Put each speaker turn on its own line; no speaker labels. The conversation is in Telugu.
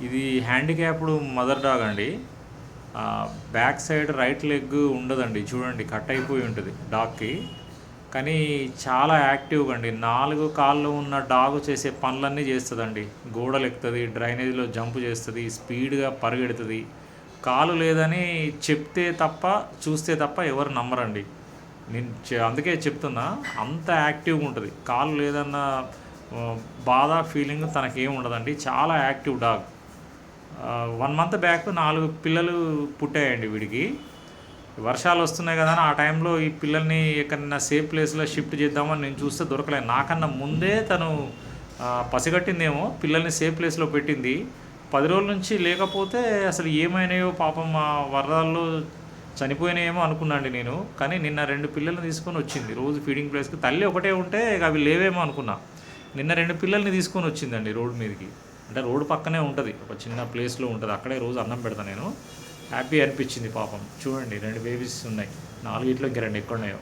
ఇది హ్యాండిక్యాప్డ్ మదర్ డాగ్ అండి. బ్యాక్ సైడ్ రైట్ లెగ్ ఉండదండి, చూడండి కట్ అయిపోయి ఉంటుంది డాగ్కి. కానీ చాలా యాక్టివ్గా అండి, 4 కాళ్ళు ఉన్న డాగ్ చేసే పనులన్నీ చేస్తుందండి. గోడలు ఎక్కుతుంది, డ్రైనేజ్లో జంప్ చేస్తుంది, స్పీడ్గా పరిగెడుతుంది. కాలు లేదని చెప్తే తప్ప చూస్తే తప్ప ఎవరు నమ్మరండి. నేను అందుకే చెప్తున్నా, అంత యాక్టివ్గా ఉంటుంది. కాలు లేదన్న బాధ ఫీలింగ్ తనకేం ఉండదండి. చాలా యాక్టివ్ డాగ్. 1 మంత్ బ్యాక్ 4 పిల్లలు పుట్టాయండి వీడికి. వర్షాలు వస్తున్నాయి కదా అని ఆ టైంలో ఈ పిల్లల్ని ఎక్కడన్నా సేఫ్ ప్లేస్లో షిఫ్ట్ చేద్దామని నేను చూస్తే దొరకలేదు. నాకన్నా ముందే తను పసిగట్టిందేమో, పిల్లల్ని సేఫ్ ప్లేస్లో పెట్టింది. 10 రోజుల నుంచి లేకపోతే అసలు ఏమైనాయో పాపం, మా వరదల్లో చనిపోయినాయేమో అనుకున్నాండి నేను. కానీ నిన్న 2 పిల్లల్ని తీసుకొని వచ్చింది రోజు ఫీడింగ్ ప్లేస్కి. తల్లి ఒకటే ఉంటే ఇక అవి లేవేమో అనుకున్నా. నిన్న 2 పిల్లల్ని తీసుకొని వచ్చిందండి రోడ్డు మీదకి. అంటే రోడ్డు పక్కనే ఉంటుంది, ఒక చిన్న ప్లేస్లో ఉంటుంది, అక్కడే రోజు అన్నం పెడతాను నేను. హ్యాపీ అనిపించింది పాపం. చూడండి 2 బేబీస్ ఉన్నాయి, 4 ఇంక 2 ఎక్కడున్నాయో.